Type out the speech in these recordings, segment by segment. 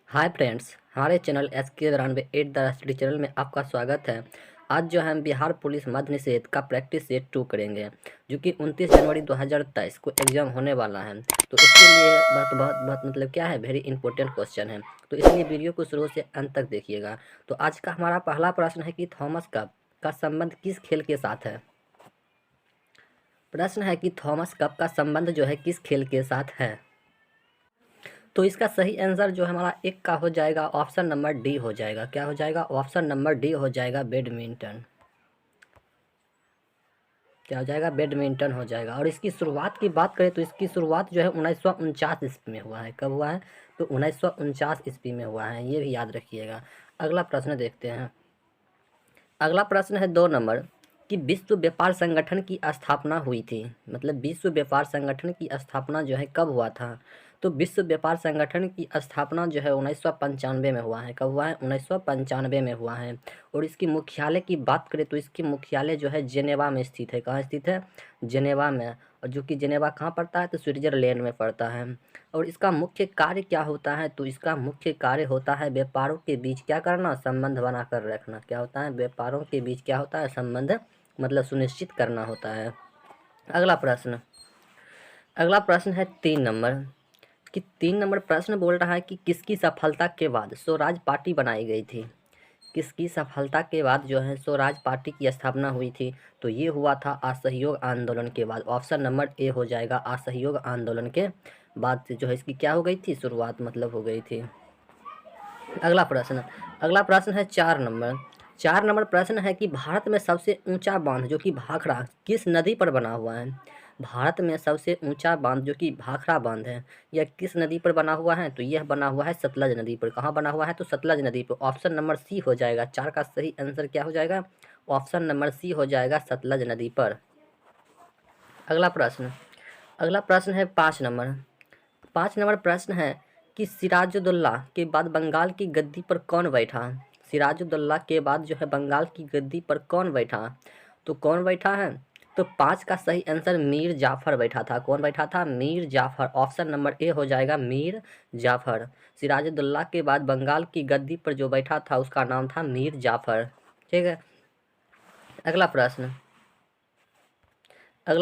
Hi friends, हमारे channel SK92 channel में आपका स्वागत है। आज जो है हम बिहार पुलिस मद्य निषेध का प्रैक्टिस सेट 2 करेंगे, जो कि 29 जनवरी 2023 को एग्ज़ाम होने वाला है। तो इसके लिए बहुत मतलब क्या है, वेरी इंपॉर्टेंट क्वेश्चन है। तो इसलिए वीडियो को शुरू से अंत तक देखिएगा। तो आज का हमारा पहला प्रश्न है कि थॉमस कप का संबंध किस खेल के साथ है। प्रश्न है कि थॉमस कप का संबंध जो है किस खेल के साथ है। तो इसका सही आंसर जो हमारा एक का हो जाएगा, ऑप्शन नंबर डी हो जाएगा। क्या हो जाएगा? ऑप्शन नंबर डी हो जाएगा, बैडमिंटन। क्या हो जाएगा? बैडमिंटन हो जाएगा। और इसकी शुरुआत की बात करें तो इसकी शुरुआत जो है 1949 ईस्वी में हुआ है। कब हुआ है? तो 1949 ईस्वी में हुआ है, ये भी याद रखिएगा। अगला प्रश्न देखते हैं। अगला प्रश्न है 2 नंबर कि विश्व व्यापार संगठन की स्थापना हुई थी। मतलब विश्व व्यापार संगठन की स्थापना जो है कब हुआ था? तो विश्व व्यापार संगठन की स्थापना जो है 1995 में हुआ है। कब हुआ है? 1995 में हुआ है। और इसकी मुख्यालय की बात करें तो इसकी मुख्यालय जो है जेनेवा में स्थित है। कहाँ स्थित है? जेनेवा में। और जो कि जेनेवा कहाँ पड़ता है? तो स्विट्ज़रलैंड में पड़ता है। और इसका मुख्य कार्य क्या होता है? तो इसका मुख्य कार्य होता है व्यापारों के बीच क्या करना? संबंध बनाकर रखना। क्या होता है? व्यापारों के बीच क्या होता है? संबंध मतलब सुनिश्चित करना होता है। अगला प्रश्न है 3 नंबर कि 3 नंबर प्रश्न बोल रहा है कि किसकी सफलता के बाद स्वराज पार्टी बनाई गई थी। किसकी सफलता के बाद जो है स्वराज पार्टी की स्थापना हुई थी? तो ये हुआ था असहयोग आंदोलन के बाद। ऑप्शन नंबर ए हो जाएगा, असहयोग आंदोलन के बाद से जो है इसकी क्या हो गई थी? शुरुआत मतलब हो गई थी। अगला प्रश्न है 4 नंबर। 4 नंबर प्रश्न है कि भारत में सबसे ऊंचा बांध जो कि भाखड़ा किस नदी पर बना हुआ है। भारत में सबसे ऊंचा बांध जो कि भाखड़ा बांध है, यह किस नदी पर बना हुआ है? तो यह बना हुआ है सतलज नदी पर। कहाँ बना हुआ है? तो सतलज नदी पर। ऑप्शन नंबर सी हो जाएगा। 4 का सही आंसर क्या हो जाएगा? ऑप्शन नंबर सी हो जाएगा, सतलज नदी पर। अगला प्रश्न है 5 नंबर। 5 नंबर प्रश्न है कि सिराजुद्दौला के बाद बंगाल की गद्दी पर कौन बैठा? सिराजुद्दौला के बाद जो है बंगाल की गद्दी पर कौन बैठा? तो कौन बैठा है? तो 5 का सही आंसर मीर जाफ़र बैठा था। कौन बैठा था? Mir Jafar. Option number A हो जाएगा, मीर जाफ़र। सिराजुद्दौला के बाद बंगाल की गद्दी पर जो बैठा था उसका नाम था मीर जाफ़र। ठीक है। अगला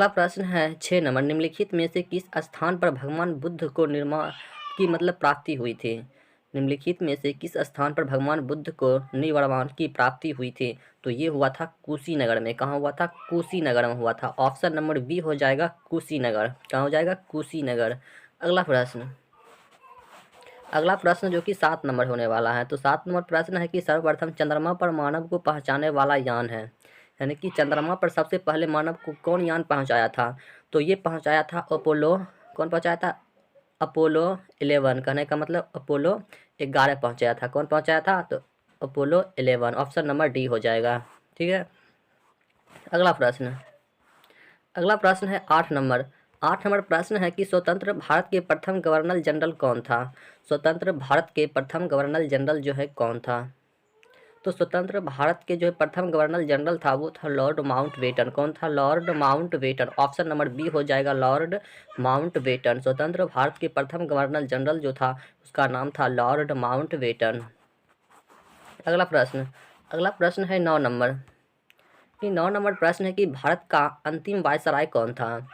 प्रश्न है 6 नंबर। निम्नलिखित में से किस स्थान पर भगवान बुद्ध को निर्माण की मतलब प्राप्ति हुई थी? निम्नलिखित में से किस स्थान पर भगवान बुद्ध को निर्वाण की प्राप्ति हुई थी? तो ये हुआ था कुशीनगर में। कहाँ हुआ था? कुशीनगर में हुआ था। ऑप्शन नंबर बी हो जाएगा, कुशीनगर। कहाँ हो जाएगा? कुशीनगर। अगला प्रश्न जो कि 7 नंबर होने वाला है। तो 7 नंबर प्रश्न है कि सर्वप्रथम चंद्रमा पर मानव को पहुंचाने वाला यान है। यानी कि चंद्रमा पर सबसे पहले मानव को कौन यान पहुंचाया था? तो ये पहुंचाया था अपोलो। कौन पहुंचाया था? अपोलो 11। कहने का मतलब अपोलो 11 पहुंचाया था। कौन पहुंचाया था? तो अपोलो 11। ऑप्शन नंबर डी हो जाएगा। ठीक है। अगला प्रश्न है 8 नंबर। 8 नंबर प्रश्न है कि स्वतंत्र भारत के प्रथम गवर्नर जनरल कौन था? स्वतंत्र भारत के प्रथम गवर्नर जनरल जो है कौन था? तो स्वतंत्र भारत के जो है प्रथम गवर्नर जनरल था वो था लॉर्ड माउंटबेटन। कौन था? Lord Mountbatten. Option number B हो जाएगा, लॉर्ड माउंटबेटन। स्वतंत्र भारत के प्रथम गवर्नर जनरल जो था उसका नाम था लॉर्ड माउंटबेटन। अगला प्रश्न है 9 नंबर। कि 9 नंबर प्रश्न है कि भारत का अंतिम वायसराय कौन था?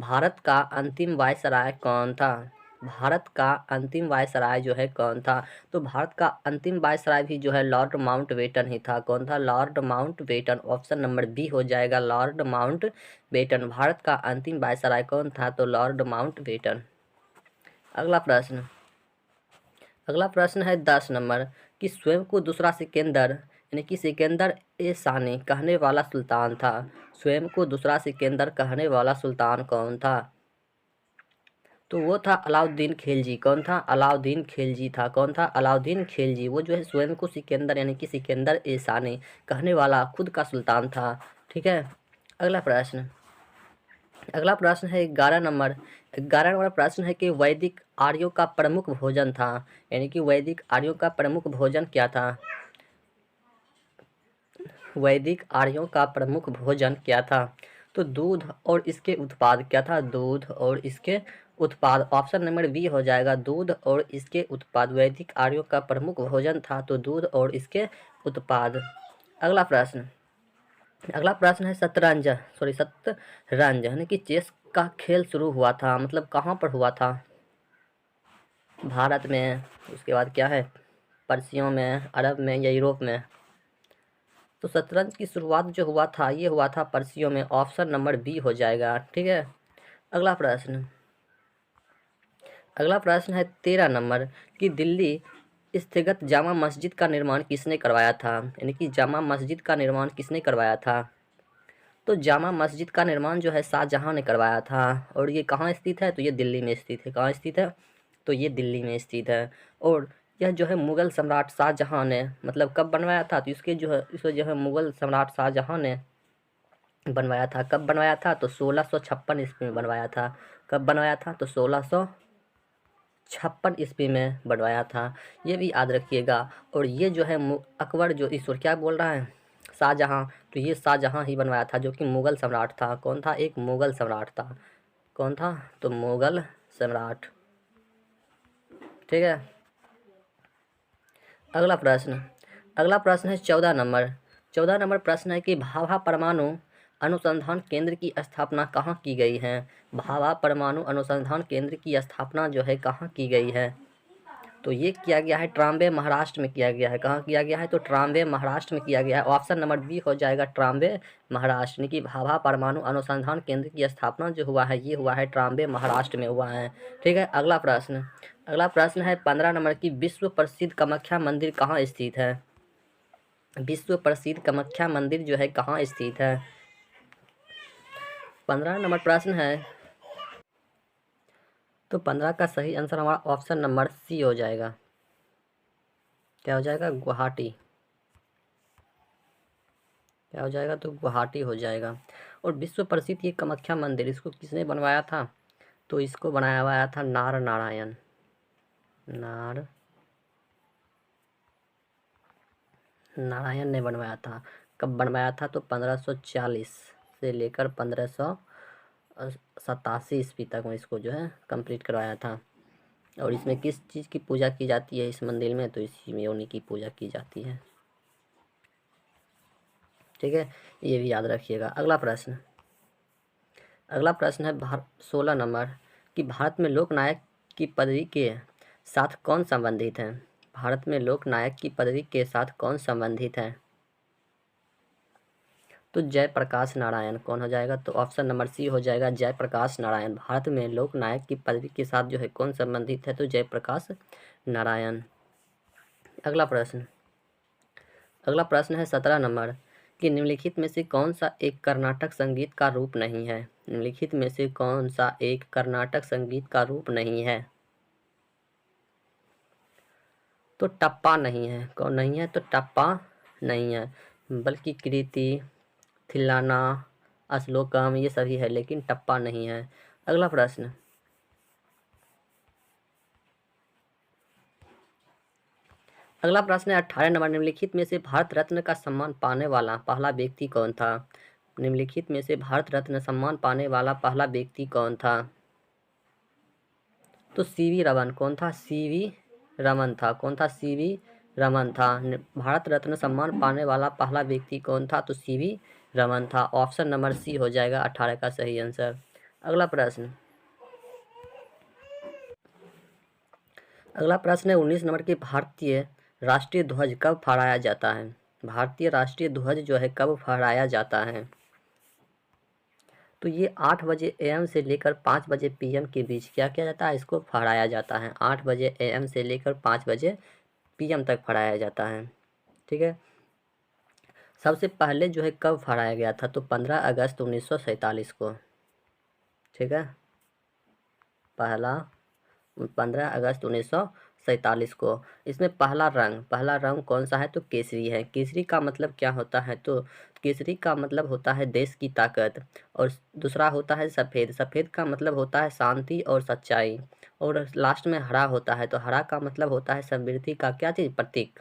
भारत का अंतिम वायसराय कौन था? भारत का अंतिम वायसराय जो है कौन था? तो भारत का अंतिम वायसराय भी जो है लॉर्ड माउंटबेटन ही था। कौन था? Lord Mountbatten. Option number B हो जाएगा, लॉर्ड माउंटबेटन। भारत का अंतिम वायसराय कौन था? तो लॉर्ड माउंटबेटन। अगला प्रश्न है 10 नंबर कि स्वयं को दूसरा सिकंदर यानी कि सिकंदर ए सानी कहने वाला सुल्तान था। स्वयं को दूसरा सिकंदर कहने वाला सुल्तान कौन था? तो वो था अलाउद्दीन खिलजी। कौन था? अलाउद्दीन खिलजी था। कौन था? अलाउद्दीन खिलजी। वो जो है स्वयं को सिकंदर यानी कि सिकंदर ए सानी कहने वाला खुद का सुल्तान था। ठीक है। अगला प्रश्न है 11 नंबर। 11 नंबर प्रश्न है कि वैदिक आर्यों का प्रमुख भोजन था। यानी कि वैदिक आर्यों का प्रमुख भोजन क्या था? वैदिक आर्यों का प्रमुख भोजन क्या था? तो दूध और इसके उत्पाद क्या था? दूध और इसके उत्पाद, ऑप्शन नंबर बी हो जाएगा दूध और इसके उत्पाद। वैदिक आर्यों का प्रमुख भोजन था तो दूध और इसके उत्पाद। अगला प्रश्न है शतरंज यानी कि चेस का खेल शुरू हुआ था, मतलब कहाँ पर हुआ था? भारत में, उसके बाद क्या है, पर्सियों में, अरब में या यूरोप में? तो शतरंज की शुरुआत जो हुआ था ये हुआ था पर्सियों में, ऑप्शन नंबर बी हो जाएगा। ठीक है। अगला प्रश्न है 13 नंबर कि दिल्ली स्थित जामा मस्जिद का निर्माण किसने करवाया था? यानी कि जामा मस्जिद का निर्माण किसने करवाया था? तो जामा मस्जिद का निर्माण जो है शाहजहाँ ने करवाया था। और ये कहाँ स्थित है? तो ये दिल्ली में स्थित है। कहाँ स्थित है? तो ये दिल्ली में स्थित है। और यह जो है मुग़ल सम्राट शाहजहाँ ने, मतलब कब बनवाया था? तो इसको जो है मुग़ल सम्राट शाहजहाँ ने बनवाया था। कब बनवाया था? तो 1656 ईस्वी में बनवाया था। कब बनवाया था? तो 1656 ईस्वी में बनवाया था। ये भी याद रखिएगा। और ये जो है अकबर जो ईश्वर क्या बोल रहा है, शाहजहाँ, तो ये शाहजहाँ ही बनवाया था जो कि मुग़ल सम्राट था। कौन था? एक मुग़ल सम्राट था। कौन था? तो मुग़ल सम्राट। ठीक है। अगला प्रश्न है 14 नंबर प्रश्न है कि भाभा परमाणु अनुसंधान केंद्र की स्थापना कहाँ की गई है? भाभा परमाणु अनुसंधान केंद्र की स्थापना जो है कहाँ की गई है? तो ये किया गया है ट्राम्बे महाराष्ट्र में किया गया है। कहाँ किया गया है? तो ट्राम्बे महाराष्ट्र में किया गया है। ऑप्शन नंबर बी हो जाएगा ट्राम्बे महाराष्ट्र। यानी कि भाभा परमाणु अनुसंधान केंद्र की स्थापना जो हुआ है ये हुआ है ट्राम्बे महाराष्ट्र में हुआ है। ठीक है। अगला प्रश्न है 15 नंबर की विश्व प्रसिद्ध कामाख्या मंदिर कहाँ स्थित है? विश्व प्रसिद्ध कामाख्या मंदिर जो है कहाँ स्थित है? 15 नंबर प्रश्न है। तो 15 का सही आंसर हमारा ऑप्शन नंबर सी हो जाएगा। क्या हो जाएगा? गुवाहाटी। क्या हो जाएगा? तो गुवाहाटी हो जाएगा। और विश्व प्रसिद्ध ये कामाख्या मंदिर, इसको किसने बनवाया था? तो इसको बनाया हुआ था नारायण ने बनवाया था। कब बनवाया था? तो 1540 से लेकर 1587 ईस्वी तक में इसको जो है कंप्लीट करवाया था। और इसमें किस चीज़ की पूजा की जाती है इस मंदिर में? तो इसी में योनि की पूजा की जाती है। ठीक है। ये भी याद रखिएगा। अगला प्रश्न है 16 नंबर कि भारत में लोकनायक की पदवी के साथ कौन संबंधित है? भारत में लोकनायक की पदवी के साथ कौन संबंधित है? तो जयप्रकाश नारायण। कौन हो जाएगा? तो ऑप्शन नंबर सी हो जाएगा जयप्रकाश नारायण। भारत में लोकनायक की पदवी के साथ जो है कौन संबंधित है? तो जयप्रकाश नारायण। अगला प्रश्न है 17 नंबर कि निम्नलिखित में से कौन सा एक कर्नाटक संगीत का रूप नहीं है? निम्नलिखित में से कौन सा एक कर्नाटक संगीत का रूप नहीं है? तो टप्पा नहीं है। कौन नहीं है? तो टप्पा नहीं है, बल्कि कृति, थिल्लाना, अश्लोकम ये सभी है, लेकिन टप्पा नहीं है। अगला प्रश्न है 18 नंबर निम्नलिखित में से भारत रत्न का सम्मान पाने वाला पहला व्यक्ति कौन था? निम्नलिखित में से भारत रत्न सम्मान पाने वाला पहला व्यक्ति कौन था? तो सीवी रमन। कौन था? सीवी रमन था। कौन था? सीवी रमन था। भारत रत्न सम्मान पाने वाला पहला व्यक्ति कौन था? तो सीवी रमन था। ऑप्शन नंबर सी हो जाएगा 18 का सही आंसर। अगला प्रश्न है 19 नंबर के भारतीय राष्ट्रीय ध्वज कब फहराया जाता है? भारतीय राष्ट्रीय ध्वज जो है कब फहराया जाता है? तो ये 8 बजे AM से लेकर 5 बजे PM के बीच क्या किया जाता है? इसको फहराया जाता है। 8 बजे AM से लेकर 5 बजे PM तक फहराया जाता है। ठीक है। सबसे पहले जो है कब फहराया गया था? तो 15 अगस्त 1947 को। ठीक है। 15 अगस्त 1947 को। इसमें पहला रंग कौन सा है? तो केसरी है। केसरी का मतलब क्या होता है? तो केसरी का मतलब होता है देश की ताकत। और दूसरा होता है सफ़ेद। सफ़ेद का मतलब होता है शांति और सच्चाई। और लास्ट में हरा होता है। तो हरा का मतलब होता है समृद्धि का क्या चीज़? प्रतीक।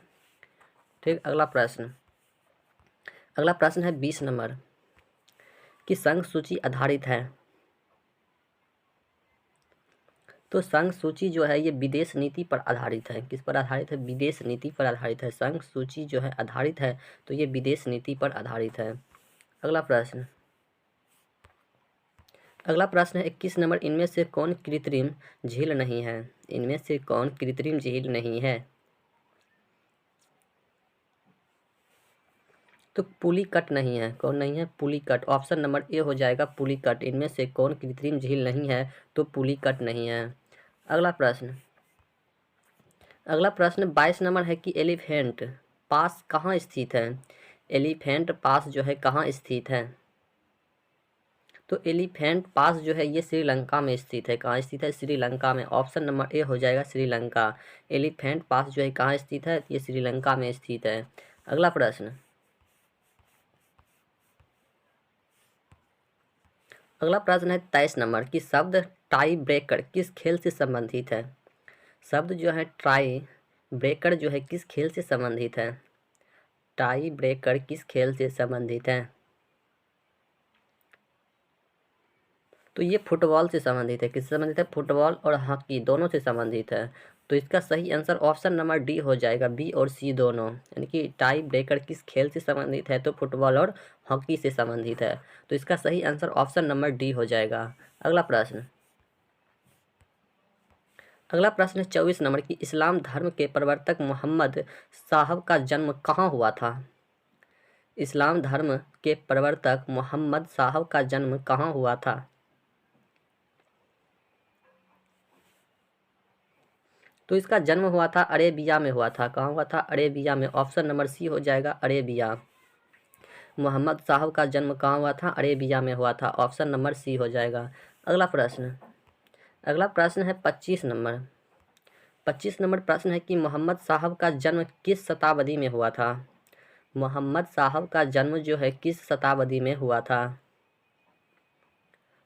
ठीक। अगला प्रश्न है 20 नंबर कि संघ सूची आधारित है। तो संघ सूची जो है ये विदेश नीति पर आधारित है। किस पर आधारित है? विदेश नीति पर आधारित है। संघ सूची जो है आधारित है तो ये विदेश नीति पर आधारित है। अगला प्रश्न है 21 नंबर, इनमें से कौन कृत्रिम झील नहीं है? इनमें से कौन कृत्रिम झील नहीं है? तो पुलिकट नहीं है। कौन नहीं है? पुलिकट। ऑप्शन नंबर ए हो जाएगा पुलिकट। इनमें से कौन कृत्रिम झील नहीं है? तो पुलिकट नहीं है। अगला प्रश्न 22 नंबर है कि एलिफेंट पास कहाँ स्थित है? एलिफेंट पास जो है कहाँ स्थित है? तो एलिफेंट पास जो है ये श्रीलंका में स्थित है। कहाँ स्थित है? श्रीलंका में। ऑप्शन नंबर ए हो जाएगा श्रीलंका। एलिफेंट पास जो है कहाँ स्थित है? ये श्रीलंका में स्थित है। अगला प्रश्न है 23 नंबर की शब्द टाई ब्रेकर किस खेल से संबंधित है? शब्द जो है टाई ब्रेकर जो है किस खेल से संबंधित है? टाई ब्रेकर किस खेल से संबंधित है? तो ये फुटबॉल से संबंधित है। किससे संबंधित है? फुटबॉल और हॉकी दोनों से संबंधित है। तो इसका सही आंसर ऑप्शन नंबर डी हो जाएगा। बी और सी दोनों, यानी कि टाई ब्रेकर किस खेल से संबंधित है? तो फुटबॉल और हॉकी से संबंधित है। तो इसका सही आंसर ऑप्शन नंबर डी हो जाएगा। अगला प्रश्न है 24 नंबर की इस्लाम धर्म के प्रवर्तक मोहम्मद साहब का जन्म कहाँ हुआ था? इस्लाम धर्म के प्रवर्तक मोहम्मद साहब का जन्म कहाँ हुआ था? तो इसका जन्म हुआ था अरेबिया में हुआ था। कहाँ हुआ था? अरेबिया में। ऑप्शन नंबर सी हो जाएगा अरेबिया। मोहम्मद साहब का जन्म कहाँ हुआ था? अरेबिया में हुआ था। ऑप्शन नंबर सी हो जाएगा। अगला प्रश्न है 25 नंबर। 25 नंबर प्रश्न है कि मोहम्मद साहब का जन्म किस शताब्दी में हुआ था? मोहम्मद साहब का जन्म जो है किस शताब्दी में हुआ था?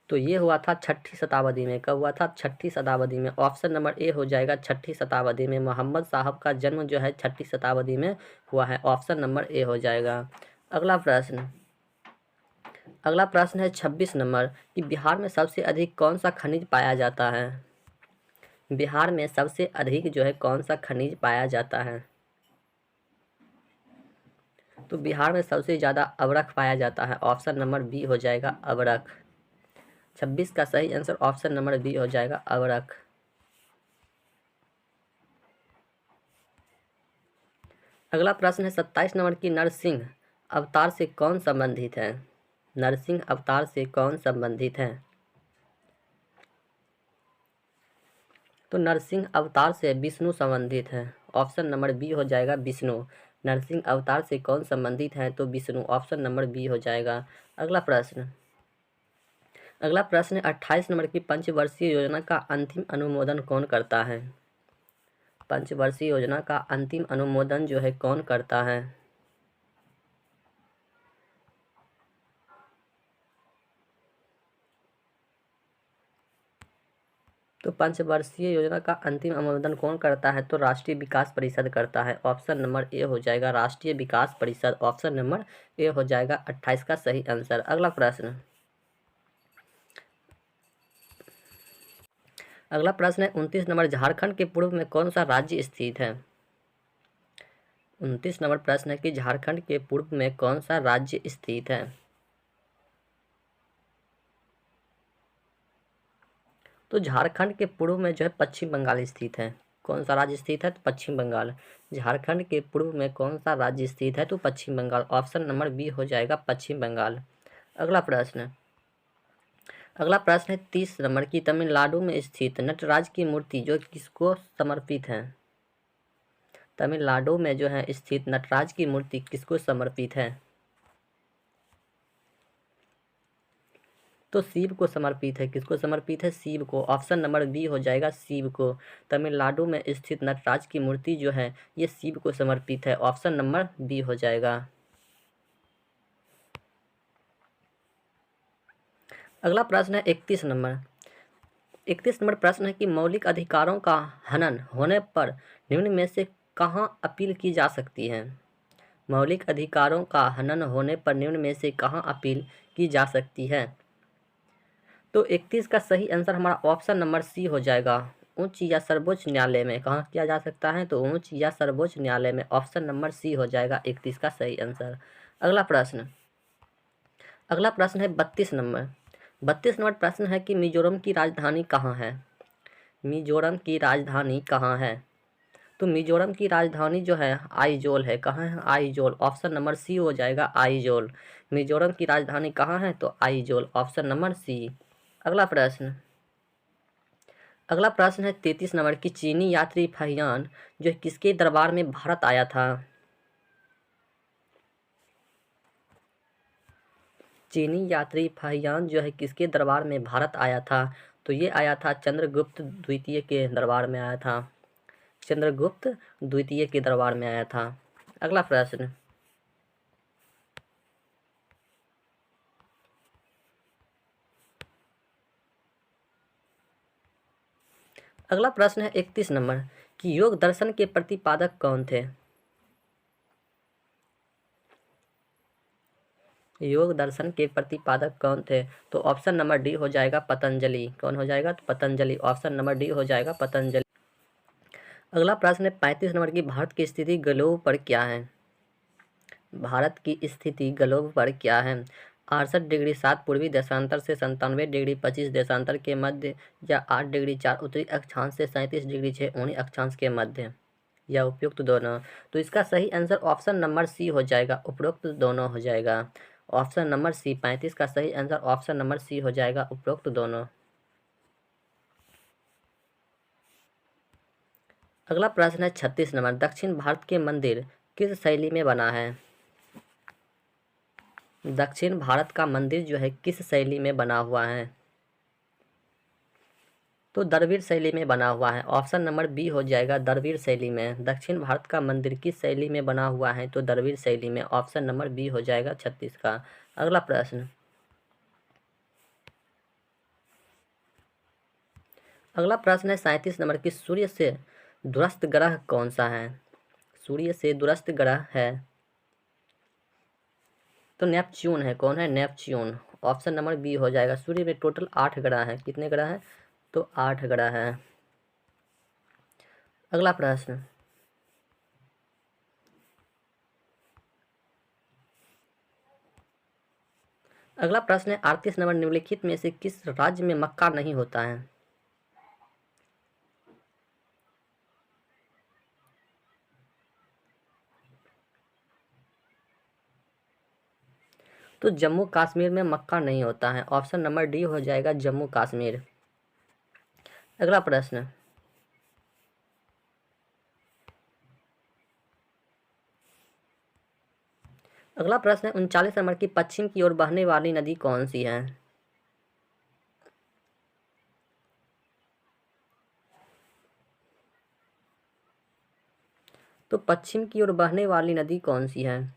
तो ये हुआ था 6ठी शताब्दी में। कब हुआ था? 6ठी शताब्दी में। ऑप्शन नंबर ए हो जाएगा 6ठी शताब्दी में। मोहम्मद साहब का जन्म जो है 6ठी शताब्दी में हुआ है। ऑप्शन नंबर ए हो जाएगा। अगला प्रश्न है 26 नंबर कि बिहार में सबसे अधिक कौन सा खनिज पाया जाता है? बिहार में सबसे अधिक जो है कौन सा खनिज पाया जाता है? तो बिहार में सबसे ज़्यादा अवरख पाया जाता है। ऑप्शन नंबर बी हो जाएगा अवरख। 26 का सही आंसर ऑप्शन नंबर बी हो जाएगा अवरख। अगला प्रश्न है 27 नंबर की नरसिंह अवतार से कौन संबंधित है? नरसिंह अवतार से कौन संबंधित है? तो नरसिंह अवतार से विष्णु संबंधित है। ऑप्शन नंबर बी हो जाएगा विष्णु। नरसिंह अवतार से कौन संबंधित है? तो विष्णु। ऑप्शन नंबर बी हो जाएगा। अगला प्रश्न है 28 नंबर की पंचवर्षीय योजना का अंतिम अनुमोदन कौन करता है? पंचवर्षीय योजना का अंतिम अनुमोदन जो है कौन करता है? तो पंचवर्षीय योजना का अंतिम अनुमोदन कौन करता है? तो राष्ट्रीय विकास परिषद करता है। ऑप्शन नंबर ए हो जाएगा राष्ट्रीय विकास परिषद। ऑप्शन नंबर ए हो जाएगा 28 का सही आंसर। अगला प्रश्न है 29 नंबर, झारखंड के पूर्व में कौन सा राज्य स्थित है? 29 नंबर प्रश्न है कि झारखंड के पूर्व में कौन सा राज्य स्थित है? तो झारखंड के पूर्व में जो है पश्चिम बंगाल स्थित है। कौन सा राज्य स्थित है? तो पश्चिम बंगाल। झारखंड के पूर्व में कौन सा राज्य स्थित है? तो पश्चिम बंगाल। ऑप्शन नंबर बी हो जाएगा पश्चिम बंगाल। अगला प्रश्न है 30 नंबर की तमिलनाडु में स्थित नटराज की मूर्ति जो किसको समर्पित है? तमिलनाडु में जो है स्थित नटराज की मूर्ति किसको समर्पित है? तो शिव को समर्पित है। किसको समर्पित है? शिव को। ऑप्शन नंबर बी हो जाएगा शिव को। तमिलनाडु में स्थित नटराज की मूर्ति जो है ये शिव को समर्पित है। ऑप्शन नंबर बी हो जाएगा। अगला प्रश्न है 31 नंबर। 31 नंबर प्रश्न है कि मौलिक अधिकारों का हनन होने पर निम्न में से कहाँ अपील की जा सकती है? मौलिक अधिकारों का हनन होने पर निम्न में से कहाँ अपील की जा सकती है? तो 31 का सही आंसर हमारा ऑप्शन नंबर सी हो जाएगा। उच्च या सर्वोच्च न्यायालय में कहाँ किया जा सकता है, तो उच्च या सर्वोच्च न्यायालय में ऑप्शन नंबर सी हो जाएगा 31 का सही आंसर। अगला प्रश्न है 32 नंबर। 32 नंबर प्रश्न है कि मिजोरम की राजधानी कहाँ है। मिजोरम की राजधानी कहाँ है, तो मिजोरम की राजधानी जो है आइजोल है। कहाँ है, आइजोल। ऑप्शन नंबर सी हो जाएगा आइजोल। मिजोरम की राजधानी कहाँ है, तो आइजोल, ऑप्शन नंबर सी। अगला प्रश्न अगला प्रश्न है 33 नंबर की चीनी यात्री फहियान जो किसके दरबार में भारत आया था। चीनी यात्री फहियान जो है किसके दरबार में भारत आया था, तो ये आया था चंद्रगुप्त द्वितीय के दरबार में आया था। चंद्रगुप्त द्वितीय के दरबार में आया था। अगला प्रश्न अगला प्रश्न है 31 नंबर कि योग दर्शन के प्रतिपादक कौन थे। योग दर्शन के प्रतिपादक कौन थे, तो ऑप्शन नंबर डी हो जाएगा पतंजलि। कौन हो जाएगा, तो पतंजलि, ऑप्शन नंबर डी हो जाएगा पतंजलि। अगला प्रश्न है 35 नंबर की भारत की स्थिति ग्लोब पर क्या है। भारत की स्थिति ग्लोब पर क्या है। 68 डिग्री 7 पूर्वी देशांतर से 97 डिग्री 25 देशांतर के मध्य, या 8 डिग्री 4 उत्तरी अक्षांश से 37 डिग्री 6 अक्षांश के मध्य, या उपयुक्त दोनों। तो इसका सही आंसर ऑप्शन नंबर सी हो जाएगा, उपरोक्त दोनों हो जाएगा। ऑप्शन नंबर सी, 35 का सही आंसर ऑप्शन नंबर सी हो जाएगा, उपरोक्त दोनों। अगला प्रश्न है 36 नंबर, दक्षिण भारत के मंदिर किस शैली में बना है। दक्षिण भारत का मंदिर जो है किस शैली में बना हुआ है, तो द्रविड़ शैली में बना हुआ है। ऑप्शन नंबर बी हो जाएगा द्रविड़ शैली में। दक्षिण भारत का मंदिर किस शैली में बना हुआ है, तो द्रविड़ शैली में, ऑप्शन नंबर बी हो जाएगा 36 का। अगला प्रश्न है 37 नंबर की सूर्य से दूरस्थ ग्रह कौन सा है। सूर्य से दूरस्थ ग्रह है तो नेपच्यून है। कौन है, नेपच्यून, ऑप्शन नंबर बी हो जाएगा। सूर्य में टोटल 8 ग्रह हैं। कितने ग्रह हैं, तो 8 ग्रह हैं। अगला प्रश्न है 38 नंबर, निम्नलिखित में से किस राज्य में मक्का नहीं होता है। तो जम्मू कश्मीर में मक्का नहीं होता है। ऑप्शन नंबर डी हो जाएगा जम्मू कश्मीर। अगला प्रश्न है 39 नंबर की पश्चिम की ओर बहने वाली नदी कौन सी है। तो पश्चिम की ओर बहने वाली नदी कौन सी है,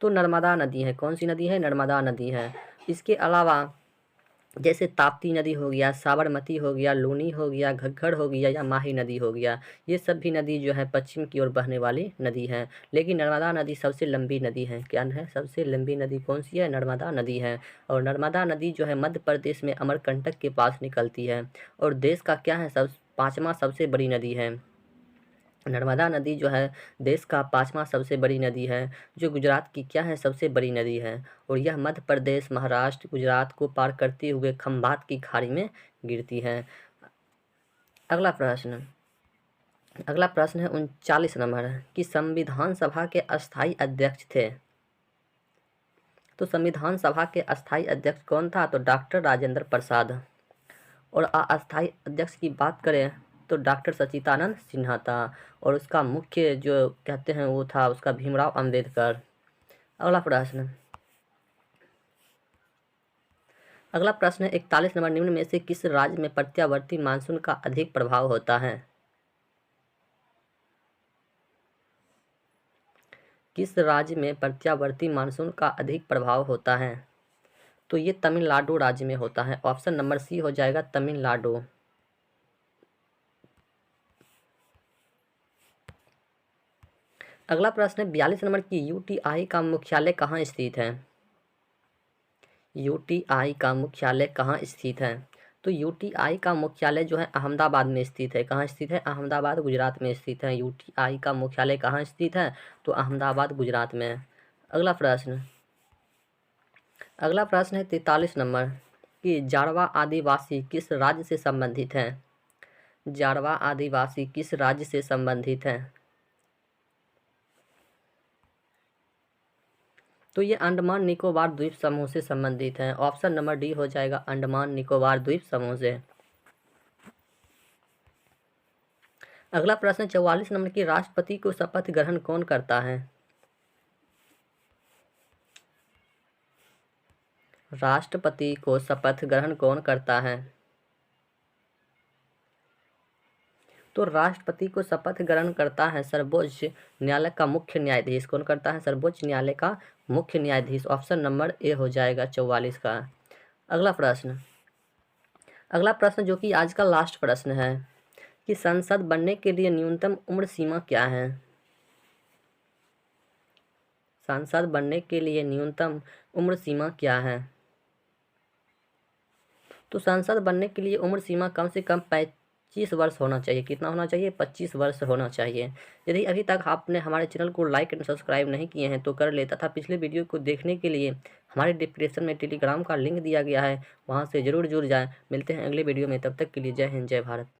तो नर्मदा नदी है। कौन सी नदी है, नर्मदा नदी है। इसके अलावा जैसे ताप्ती नदी हो गया, साबरमती हो गया, लूनी हो गया, घग्गर हो गया, या माही नदी हो गया, ये सब भी नदी जो है पश्चिम की ओर बहने वाली नदी है। लेकिन नर्मदा नदी सबसे लंबी नदी है। क्या है, सबसे लंबी नदी कौन सी है, नर्मदा नदी है। और नर्मदा नदी जो है मध्य प्रदेश में अमरकंटक के पास निकलती है, और देश का क्या है, 5वां सबसे बड़ी नदी है। नर्मदा नदी जो है देश का 5वां सबसे बड़ी नदी है, जो गुजरात की क्या है, सबसे बड़ी नदी है। और यह मध्य प्रदेश, महाराष्ट्र, गुजरात को पार करते हुए खंभात की खाड़ी में गिरती है। अगला प्रश्न है 39 नंबर कि संविधान सभा के अस्थाई अध्यक्ष थे। तो संविधान सभा के अस्थाई अध्यक्ष कौन था, तो डॉक्टर राजेंद्र प्रसाद। और अस्थाई अध्यक्ष की बात करें तो डॉक्टर सच्चिदानंद सिन्हा था। और उसका मुख्य जो कहते हैं वो था उसका भीमराव अंबेडकर। अगला प्रश्न है 41 नंबर, निम्न में से किस राज्य में प्रत्यावर्ती मानसून का अधिक प्रभाव होता है। किस राज्य में प्रत्यावर्ती मानसून का अधिक प्रभाव होता है, तो ये तमिलनाडु राज्य में होता है। ऑप्शन नंबर सी हो जाएगा तमिलनाडु। अगला प्रश्न है 42 नंबर की यूटीआई का मुख्यालय कहाँ स्थित है। यूटीआई का मुख्यालय कहाँ स्थित है? तो यूटीआई का मुख्यालय जो है अहमदाबाद में स्थित है। कहाँ स्थित है? अहमदाबाद गुजरात में स्थित है। यूटीआई का मुख्यालय कहाँ स्थित है? तो अहमदाबाद गुजरात में है। अगला प्रश्न है 43 नंबर कि जारवा आदिवासी किस राज्य से संबंधित हैं? जारवा आदिवासी किस राज्य से संबंधित हैं? तो ये अंडमान निकोबार द्वीप समूह से संबंधित हैं। ऑप्शन नंबर डी हो जाएगा, अंडमान निकोबार द्वीप समूह से। अगला प्रश्न 44 नंबर की राष्ट्रपति को शपथ ग्रहण कौन करता है? राष्ट्रपति को शपथ ग्रहण कौन करता है? तो राष्ट्रपति को शपथ ग्रहण करता है सर्वोच्च न्यायालय का मुख्य न्यायाधीश। कौन करता है? सर्वोच्च न्यायालय का मुख्य न्यायाधीश। ऑप्शन नंबर ए हो जाएगा 44 का। अगला प्रश्न जो कि आज का लास्ट प्रश्न है कि संसद बनने के लिए न्यूनतम उम्र सीमा क्या है? सांसद बनने के लिए न्यूनतम उम्र सीमा क्या है? तो सांसद बनने के लिए उम्र सीमा कम से कम 25 वर्ष होना चाहिए। कितना होना चाहिए? 25 वर्ष होना चाहिए। यदि अभी तक आपने हमारे चैनल को लाइक एंड सब्सक्राइब नहीं किए हैं तो कर ले, तथा पिछले वीडियो को देखने के लिए हमारे डिस्क्रिप्शन में टेलीग्राम का लिंक दिया गया है, वहाँ से ज़रूर जुड़ जाएँ। मिलते हैं अगले वीडियो में, तब तक के लिए जय हिंद जय भारत।